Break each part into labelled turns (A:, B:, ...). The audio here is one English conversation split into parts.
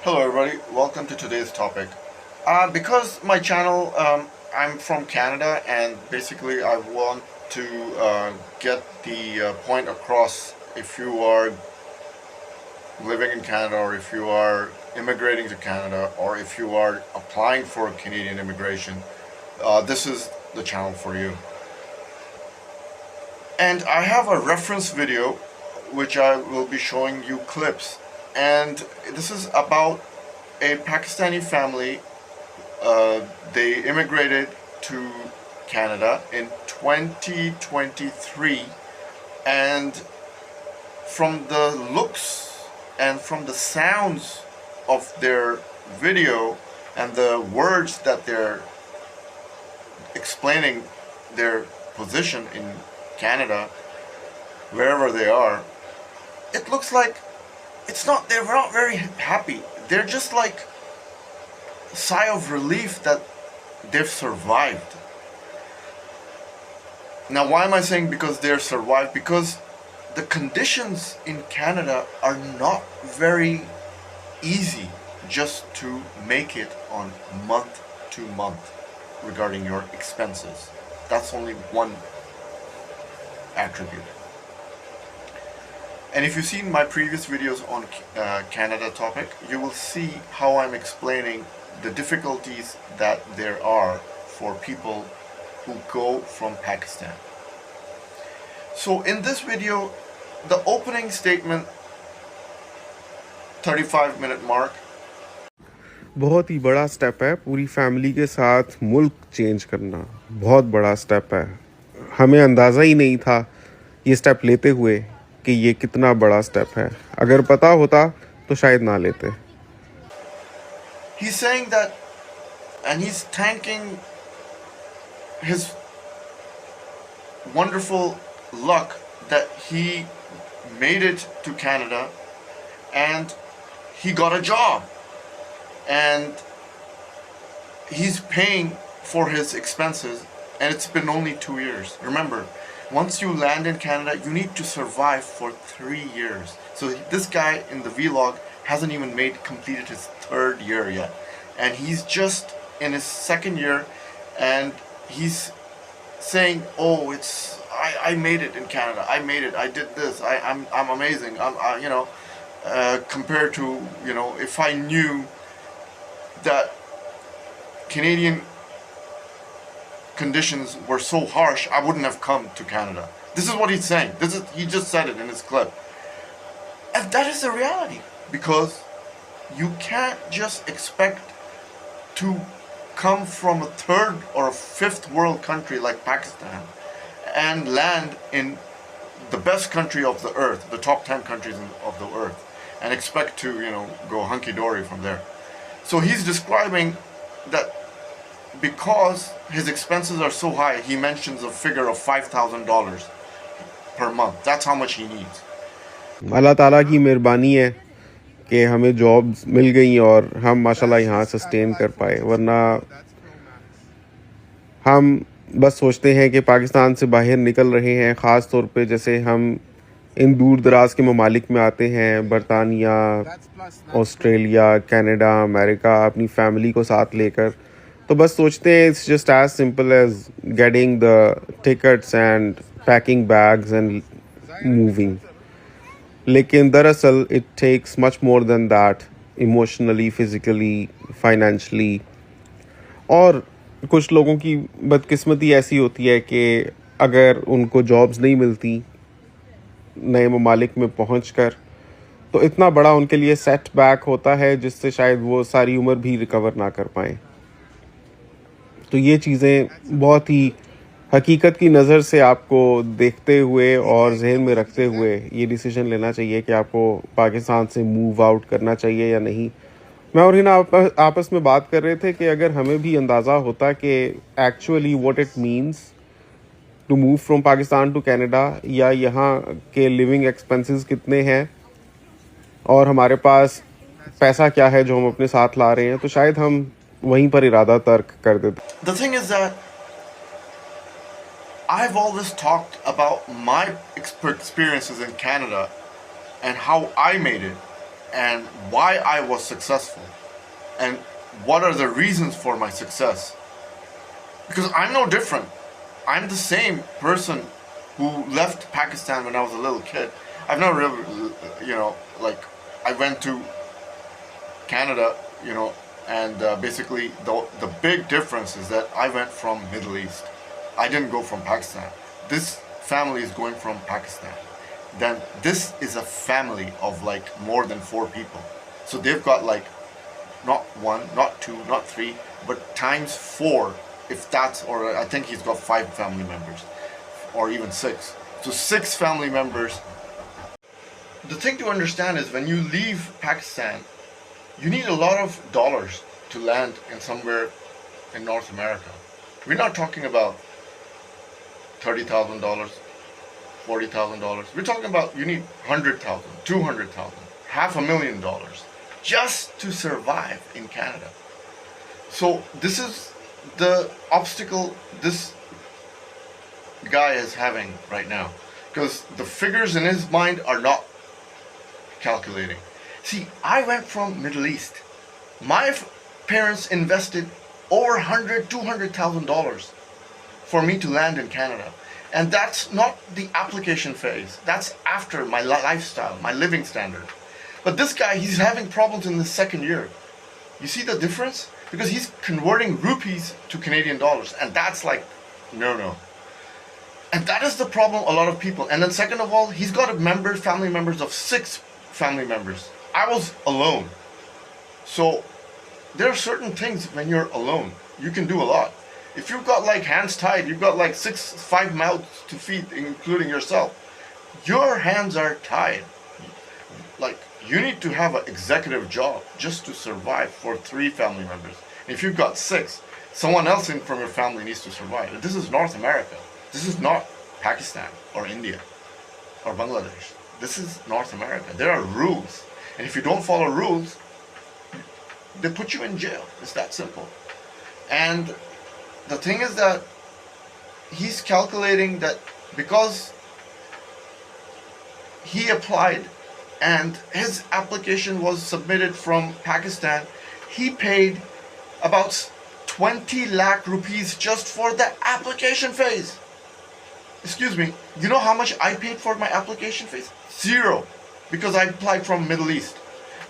A: Hello everybody, welcome to today's topic. Because my channel, I'm from Canada, and basically I want to get the point across. If you are living in Canada, or if you are immigrating to Canada, or if you are applying for Canadian immigration, this is the channel for you. And I have a reference video which I will be showing you clips, and this is about a Pakistani family. They immigrated to Canada in 2023, and from the looks and from the sounds of their video and the words that they're explaining their position in Canada, wherever they are, it looks like they're not very happy. They're just like a sigh of relief that they've survived. Now, why am I saying because they're survived? Because the conditions in Canada are not very easy just to make it on month to month regarding your expenses. That's only one attribute. And if you've seen my previous videos on Canada topic, you will see how I'm explaining the difficulties that there are for people who go from Pakistan. So in this video, the opening statement, 35-minute mark.
B: बहुत ही बड़ा step है पूरी family के साथ मुल्क change करना। बहुत बड़ा स्टेप है। हमें अंदाज़ा ही नहीं था ये स्टेप लेते हुए कि ये कितना बड़ा स्टेप है। अगर पता होता तो शायद ना लेते।
A: He's saying that, and he's thanking his wonderful luck that he made it to Canada and he got a job, and he's paying for his expenses, and it's been only 2 years. Remember, once you land in Canada, you need to survive for 3 years. So this guy in the vlog hasn't even completed his 3rd year yet, and he's just in his 2nd year, and he's saying, "Oh, I made it in Canada. I made it. I did this. I'm amazing. Compared to, if I knew that Canadian conditions were so harsh, I wouldn't have come to Canada." This is what he's saying. He just said it in his clip. And that is the reality, because you can't just expect to come from a 3rd or a 5th world country like Pakistan and land in the best country of the earth, the top 10 countries of the earth, and expect to, go hunky-dory from there. So he's describing that because his expenses are so high, he mentions a figure of $5,000 per month. That's how much he needs.
B: अल्लाह ताला की मेहरबानी है कि हमें jobs मिल गई और हम माशाल्लाह यहाँ सस्टेन कर पाए, वरना हम बस सोचते हैं कि पाकिस्तान से बाहर निकल रहे हैं। ख़ास तौर पे जैसे हम इन दूर दराज के ममालिक में आते हैं, बरतानिया, ऑस्ट्रेलिया, कनाडा, अमेरिका, अपनी फैमिली को साथ लेकर, तो बस सोचते हैं it's just as simple as getting the tickets and packing bags and moving. लेकिन दरअसल it takes much more than that, emotionally, physically, financially. और कुछ लोगों की बदकिस्मती ऐसी होती है कि अगर उनको जॉब्स नहीं मिलती नए ममालिक में पहुंचकर, तो इतना बड़ा उनके लिए सेट बैक होता है जिससे शायद वो सारी उम्र भी रिकवर ना कर पाएँ। तो ये चीज़ें बहुत ही हकीकत की नज़र से आपको देखते हुए और जहन में रखते हुए ये डिसीजन लेना चाहिए कि आपको पाकिस्तान से मूव आउट करना चाहिए या नहीं। मैं और हिना आपस में बात कर रहे थे कि अगर हमें भी अंदाज़ा होता कि actually what it means to move from Pakistan to Canada, या यहाँ के लिविंग एक्सपेंसेस कितने हैं और हमारे पास पैसा क्या है जो हम अपने साथ ला रहे हैं, तो शायद हम वहीं पर इरादा तर्क कर देते।
A: The thing is that I've always talked about my experiences in Canada and how I made it. and why I was successful and what are the reasons for my success. Because I'm no different. I'm the same person who left Pakistan when I was a little kid. I've never really, like I went to Canada, and basically the big difference is that I went from Middle East. I didn't go from Pakistan. This family is going from Pakistan. Then this is a family of like more than 4 people. So they've got like not 1, not 2, not 3, but times 4, if that's, or I think he's got 5 family members, or even 6. So 6 family members. The thing to understand is when you leave Pakistan, you need a lot of dollars to land in somewhere in North America. We're not talking about $30,000, $40,000. We're talking about you need $100,000, $200,000, $500,000 just to survive in Canada. So this is the obstacle this guy is having right now, because the figures in his mind are not calculating. See, I went from Middle East. My parents invested over $100,000-$200,000 for me to land in Canada. And that's not the application phase. That's after my lifestyle, my living standard. But this guy, he's having problems in the second year. You see the difference? Because he's converting rupees to Canadian dollars. And that's like, no. And that is the problem a lot of people. And then second of all, he's got family members of 6 family members. I was alone. So there are certain things when you're alone, you can do a lot. If you've got like hands tied, you've got like 5 mouths to feed, including yourself. Your hands are tied. Like, you need to have an executive job just to survive for 3 family members. If you've got 6, someone else from your family needs to survive. This is North America. This is not Pakistan or India or Bangladesh. This is North America. There are rules. And if you don't follow rules, they put you in jail. It's that simple. And the thing is that he's calculating that because he applied and his application was submitted from Pakistan, he paid about 20 lakh rupees just for the application phase. Excuse me, you know how much I paid for my application phase? 0, because I applied from Middle East.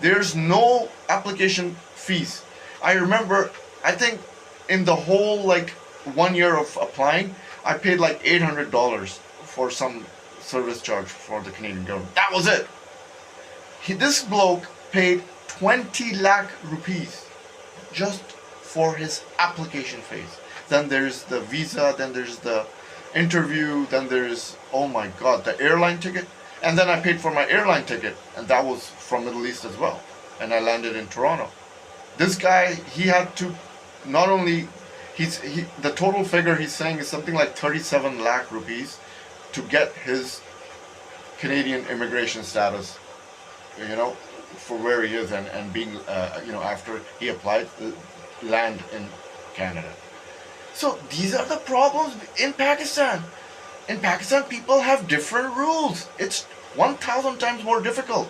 A: There's no application fees. I remember, I think in the whole like 1 year of applying, I paid like $800 for some service charge for the Canadian government. That was it. This bloke paid 20 lakh rupees just for his application phase. Then there's the visa, then there's the interview, then there's, oh my god, the airline ticket. And then I paid for my airline ticket, and that was from Middle East as well. And I landed in Toronto. This guy, he had to not only, the total figure he's saying is something like 37 lakh rupees to get his Canadian immigration status, for where he is and being, after he applied land in Canada. So these are the problems in Pakistan. In Pakistan, people have different rules. It's 1,000 times more difficult.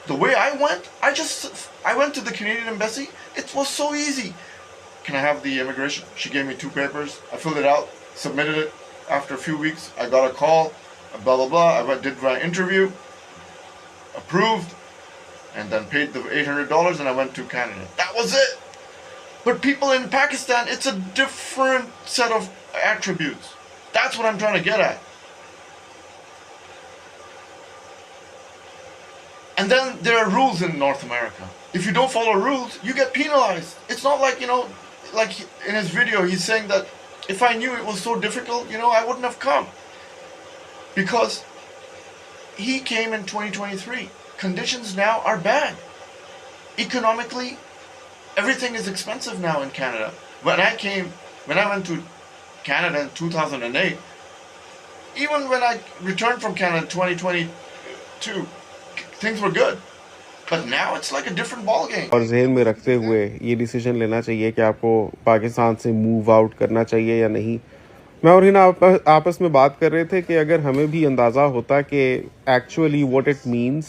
A: The way I went, I went to the Canadian embassy. It was so easy. Can I have the immigration? She gave me 2 papers. I filled it out, submitted it. After a few weeks, I got a call, blah, blah, blah. I did my interview, approved, and then paid the $800, and I went to Canada. That was it. But people in Pakistan, it's a different set of attributes. That's what I'm trying to get at. And then there are rules in North America. If you don't follow rules, you get penalized. It's not like, like in his video, he's saying that if I knew it was so difficult, I wouldn't have come. Because he came in 2023. Conditions now are bad. Economically, everything is expensive now in Canada. When I went to Canada in 2008, even when I returned from Canada in 2022, things were good. But now it's like a different ball game.
B: और जहन में रखते हुए ये decision लेना चाहिए कि आपको पाकिस्तान से मूव आउट करना चाहिए या नहीं। मैं और हिना आपस में बात कर रहे थे कि अगर हमें भी अंदाज़ा होता कि actually what it means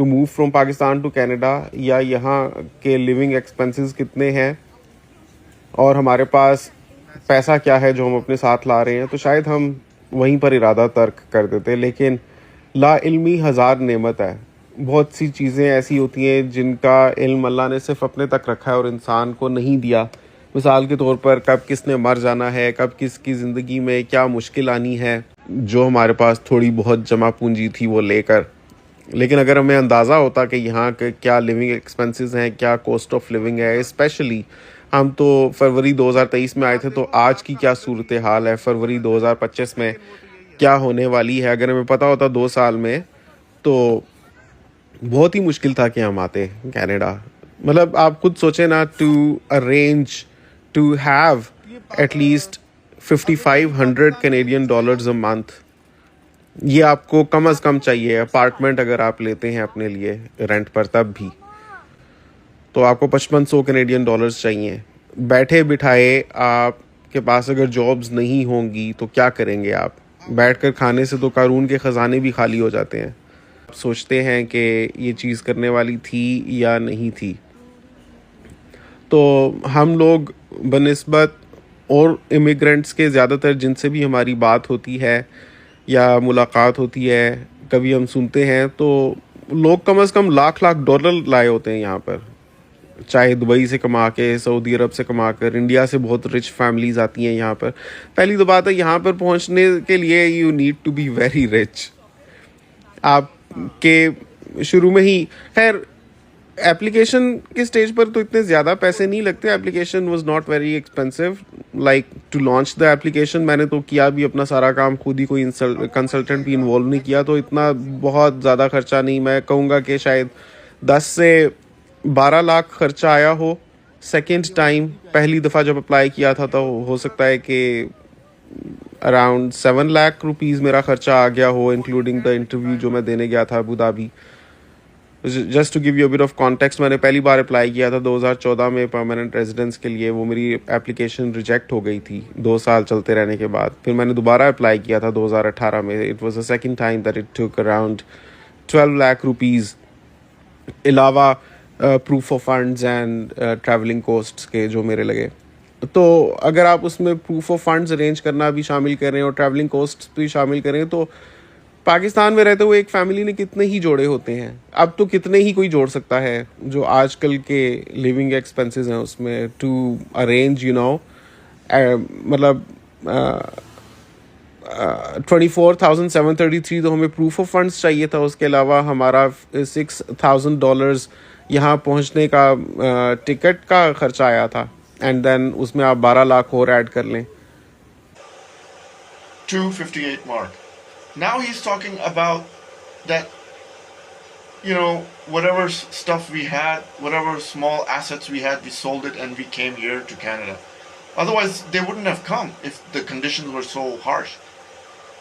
B: to move from Pakistan to Canada, या यहाँ के लिविंग एक्सपेंसेस कितने हैं और हमारे पास पैसा क्या है जो हम अपने साथ ला रहे हैं, तो शायद हम वहीं पर इरादा तर्क कर देते। लेकिन ला इल्मी हज़ार नेमत है। बहुत सी चीज़ें ऐसी होती हैं जिनका इल्म अल्लाह ने सिर्फ अपने तक रखा है और इंसान को नहीं दिया। मिसाल के तौर पर कब किसने मर जाना है, कब किसकी ज़िंदगी में क्या मुश्किल आनी है, जो हमारे पास थोड़ी बहुत जमा पूंजी थी वो लेकर। लेकिन अगर हमें अंदाज़ा होता कि यहाँ के क्या लिविंग एक्सपेंसेस हैं, क्या कॉस्ट ऑफ लिविंग है, स्पेशली हम तो फरवरी 2023 में आए थे, तो आज की क्या सूरत हाल है, फरवरी 2025 में क्या होने वाली है, अगर हमें पता होता 2 साल में, तो बहुत ही मुश्किल था कि हम आते कनाडा। मतलब आप खुद सोचें ना, to arrange to have at least 5500 Canadian dollars a month, ये आपको कम से कम चाहिए। अपार्टमेंट अगर आप लेते हैं अपने लिए रेंट पर, तब भी तो आपको 5500 कैनेडियन डॉलर्स चाहिए। बैठे बिठाए आपके पास अगर जॉब्स नहीं होंगी तो क्या करेंगे आप? बैठकर खाने से तो कानून के ख़जाने भी खाली हो जाते हैं। सोचते हैं कि ये चीज़ करने वाली थी या नहीं थी। तो हम लोग बनिस्बत और इमिग्रेंट्स के ज़्यादातर जिनसे भी हमारी बात होती है या मुलाकात होती है, कभी हम सुनते हैं, तो लोग कम से कम लाख लाख डॉलर लाए होते हैं यहाँ पर, चाहे दुबई से कमा के, सऊदी अरब से कमा कर, इंडिया से बहुत रिच फैमिलीज आती हैं यहाँ पर। पहली तो बात है, यहाँ पर पहुँचने के लिए you need to be very rich. आपके शुरू में ही, खैर एप्लीकेशन के स्टेज पर तो इतने ज़्यादा पैसे नहीं लगते। Application was not very expensive, like to launch the application मैंने तो किया भी अपना सारा काम खुद ही, कोई कंसल्टेंट भी इन्वॉल्व नहीं किया, तो इतना बहुत ज़्यादा खर्चा नहीं। मैं कहूँगा कि शायद 10 से 12 लाख खर्चा आया हो सेकेंड टाइम। पहली दफ़ा जब अप्लाई किया था तो हो सकता है कि अराउंड 7 लाख रुपीज़ मेरा खर्चा आ गया हो, इंक्लूडिंग द इंटरव्यू जो मैं देने गया था Abu Dhabi. Just to give you a bit of context, मैंने पहली बार अप्लाई किया था 2014 में परमानेंट रेजिडेंस के लिए। वो मेरी एप्लीकेशन रिजेक्ट हो गई थी 2 साल चलते रहने के बाद। फिर मैंने दोबारा अप्लाई किया था 2018 में। It was the second time that it took around 12 lakh rupees, अलावा proof of funds and travelling costs के जो मेरे लगे। तो अगर आप उसमें प्रूफ ऑफ फंड्स अरेंज करना भी शामिल करें और ट्रैवलिंग कोस्ट्स भी शामिल करें, तो पाकिस्तान में रहते हुए एक फैमिली ने कितने ही जोड़े होते हैं। अब तो कितने ही कोई जोड़ सकता है जो आजकल के लिविंग एक्सपेंसेस हैं उसमें, टू अरेंज मतलब 24,733 तो हमें प्रूफ ऑफ फंड्स चाहिए था। उसके अलावा हमारा $6,000 यहाँ पहुँचने का टिकट का खर्चा आया था, एंड देन उसमें आप 12 लाख और ऐड कर लें।
A: 258 mark. Now he's talking about that, whatever stuff we had, whatever small assets we had, we sold it and we came here to Canada. Otherwise, they wouldn't have come if the conditions were so harsh.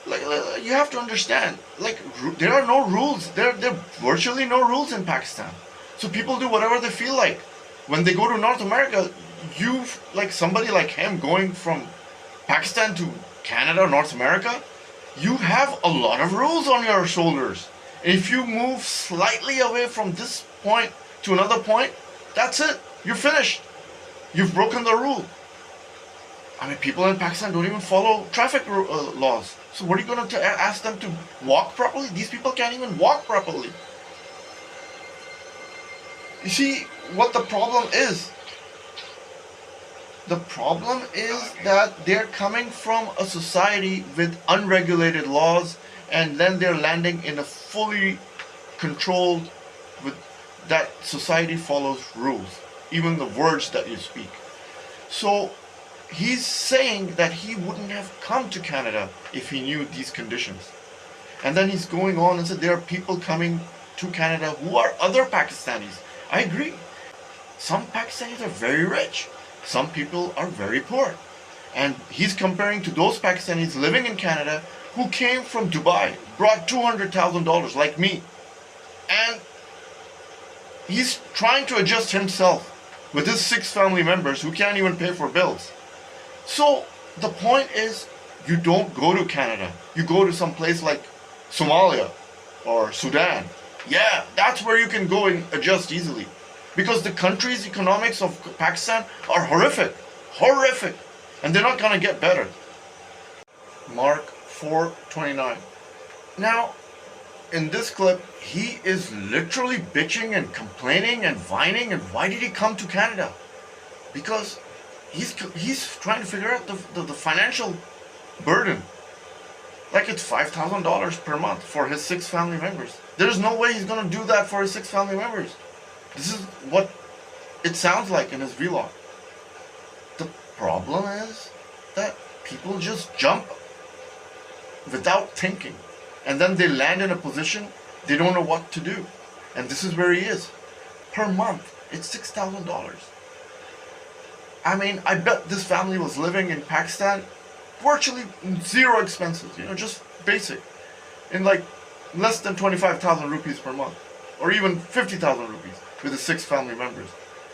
A: Like, you have to understand, like, there are no rules. There are virtually no rules in Pakistan. So people do whatever they feel like. When they go to North America, like somebody like him going from Pakistan to Canada, North America, you have a lot of rules on your shoulders. If you move slightly away from this point to another point, that's it. You're finished. You've broken the rule. I mean, people in Pakistan don't even follow traffic laws. So what are you going to ask them to walk properly? These people can't even walk properly. You see what the problem is? The problem is that they're coming from a society with unregulated laws, and then they're landing in a fully controlled, with that society follows rules, even the words that you speak. So he's saying that he wouldn't have come to Canada if he knew these conditions. And then he's going on and said there are people coming to Canada who are other Pakistanis. I agree. Some Pakistanis are very rich. Some people are very poor. And he's comparing to those Pakistanis living in Canada who came from Dubai, brought $200,000 like me. And he's trying to adjust himself with his 6 family members who can't even pay for bills. So the point is, you don't go to Canada. You go to some place like Somalia or Sudan Yeah, that's where you can go and adjust easily. Because the country's economics of Pakistan are horrific. Horrific. And they're not going to get better. Mark 4:29. Now, in this clip, he is literally bitching and complaining and whining. And why did he come to Canada? Because he's trying to figure out the financial burden. Like it's $5,000 per month for his 6 family members. There's no way he's gonna do that for his 6 family members. This is what it sounds like in his vlog. The problem is that people just jump without thinking, and then they land in a position they don't know what to do. And this is where he is. Per month, it's $6,000. I mean, I bet this family was living in Pakistan virtually zero expenses, just basic, in like less than 25,000 rupees per month, or even 50,000 rupees with his 6 family members.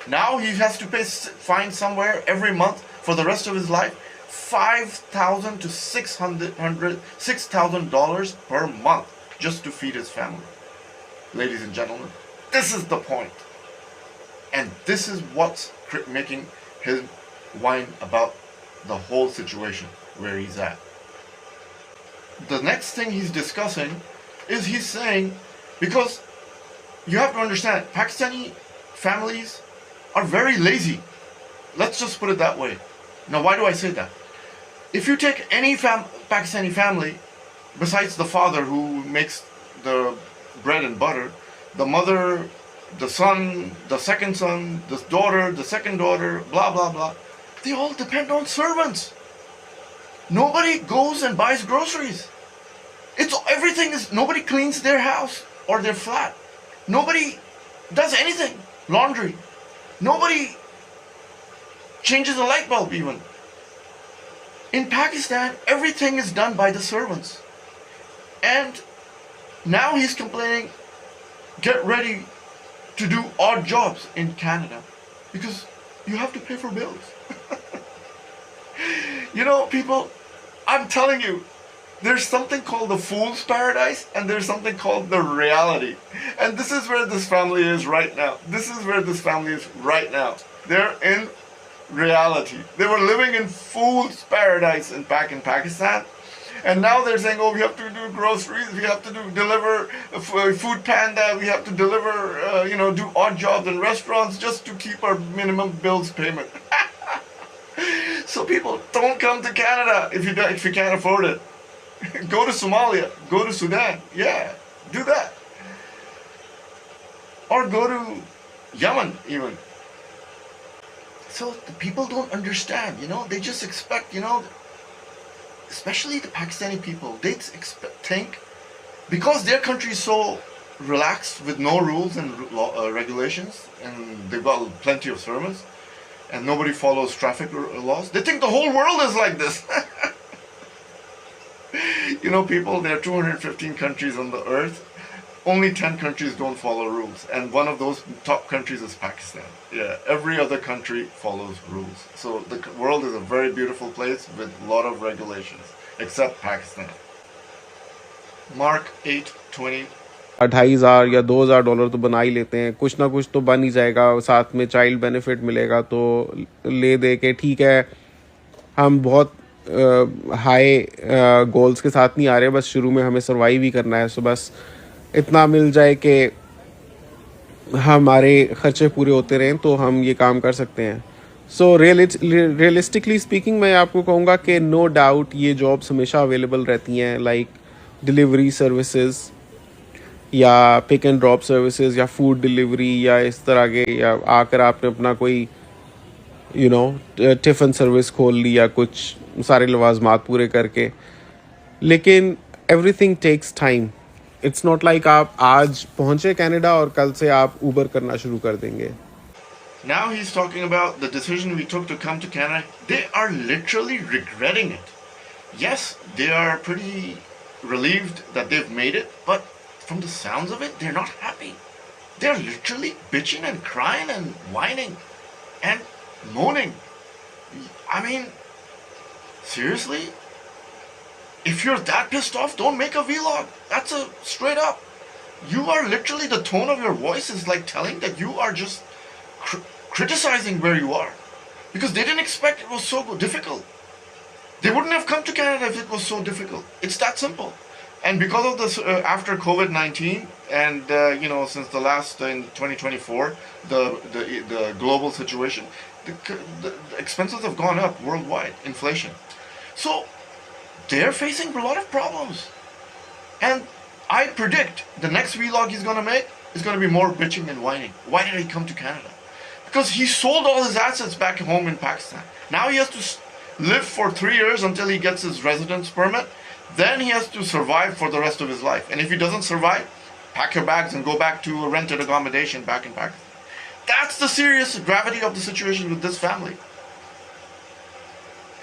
A: Now he has to find somewhere every month for the rest of his life $5,000 to $6,000 per month just to feed his family. Ladies and gentlemen, this is the point. And this is what's making him whine about the whole situation where he's at. The next thing he's discussing is he's saying, because you have to understand, Pakistani families are very lazy. Let's just put it that way. Now, why do I say that? If you take any Pakistani family, besides the father who makes the bread and butter, the mother, the son, the second son, the daughter, the second daughter, blah, blah, blah, they all depend on servants. Nobody goes and buys groceries. Nobody cleans their house or their flat. Nobody does anything. Laundry. Nobody changes a light bulb even. In Pakistan, everything is done by the servants. And now he's complaining, get ready to do odd jobs in Canada because you have to pay for bills. People, I'm telling you, there's something called the fool's paradise and there's something called the reality. And this is where this family is right now. They're in reality. They were living in fool's paradise back in Pakistan. And now they're saying, oh, we have to do groceries, we have to deliver food panda, we have to deliver, do odd jobs in restaurants just to keep our minimum bills payment. So people, don't come to Canada if you can't afford it. Go to Somalia, go to Sudan, yeah, do that. Or go to Yemen even. So the people don't understand, they just expect, especially the Pakistani people, they think, because their country is so relaxed with no rules and regulations, and they've got plenty of servants, and nobody follows traffic laws, they think the whole world is like this. People, there are 215 countries on the earth. Only 10 countries don't follow rules. And one of those top countries is Pakistan. Yeah, every other country follows rules. So the world is a very beautiful place with a lot of regulations, except Pakistan. Mark 8:20.
B: 2,500 या $2,000 तो बना ही लेते हैं, कुछ ना कुछ तो बन ही जाएगा, साथ में चाइल्ड बेनिफिट मिलेगा तो ले दे के ठीक है. हम बहुत हाई गोल्स के साथ नहीं आ रहे, बस शुरू में हमें सर्वाइव ही करना है. सो बस इतना मिल जाए कि हमारे खर्चे पूरे होते रहें तो हम ये काम कर सकते हैं. सो रियलिस्टिकली स्पीकिंग मैं आपको कहूँगा कि नो डाउट ये जॉब्स हमेशा अवेलेबल रहती हैं, लाइक डिलीवरी सर्विसेज या पिक एंड ड्रॉप सर्विसेज या फूड डिलीवरी या इस तरह के, या आकर आपने अपना कोई टिफ़िन सर्विस खोल ली या कुछ सारे लवाजमात पूरे करके. लेकिन everything takes time. It's not like आप आज पहुंचे कनाडा और कल से आप ऊबर करना शुरू कर देंगे.
A: Now he's talking about the decision we took to come to Canada. They are literally regretting it. Yes, they are pretty relieved that they've made it, but from the sounds of it, they're not happy. They're literally bitching and crying and whining and moaning. I mean, seriously? If you're that pissed off, don't make a vlog. That's a straight up. You are literally, the tone of your voice is like telling that you are just criticizing where you are, because they didn't expect it was so difficult. They wouldn't have come to Canada if it was so difficult. It's that simple. And because of this, after COVID-19, and since the last in 2024, the global situation, the expenses have gone up worldwide, inflation. So they're facing a lot of problems. And I predict the next vlog he's gonna make is gonna be more bitching and whining. Why did he come to Canada? Because he sold all his assets back home in Pakistan. Now he has to live for 3 years until he gets his residence permit. Then he has to survive for the rest of his life. And if he doesn't survive, pack your bags and go back to a rented accommodation back in Pakistan. That's the serious gravity of the situation with this family.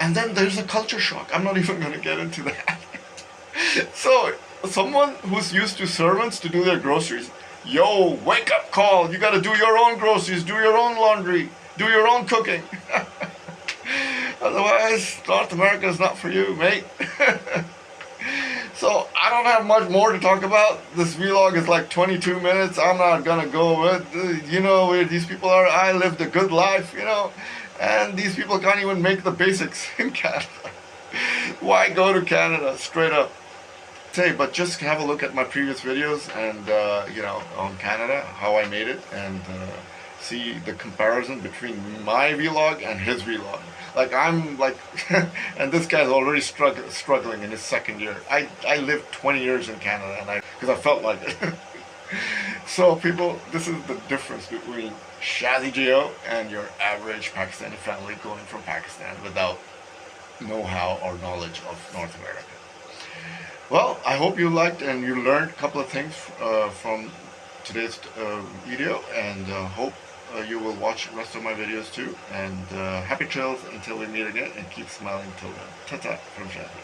A: And then there's a culture shock. I'm not even going to get into that. So, someone who's used to servants to do their groceries, yo, wake up call. You got to do your own groceries, do your own laundry, do your own cooking. Otherwise, North America is not for you, mate. So I don't have much more to talk about. This vlog is like 22 minutes. I'm not gonna go with, where these people are. I lived a good life, and these people can't even make the basics in Canada. Why go to Canada? Straight up. But just have a look at my previous videos and on Canada, how I made it, and see the comparison between my vlog and his vlog. Like I'm like, and this guy's already struggling in his second year. I lived 20 years in Canada, and because I felt like it. So people, this is the difference between Shazzy Gio and your average Pakistani family going from Pakistan without know-how or knowledge of North America. Well, I hope you liked and you learned a couple of things from today's video, and hope you will watch the rest of my videos too. And happy trails until we meet again, and keep smiling till then. Ta-ta from Shazzy.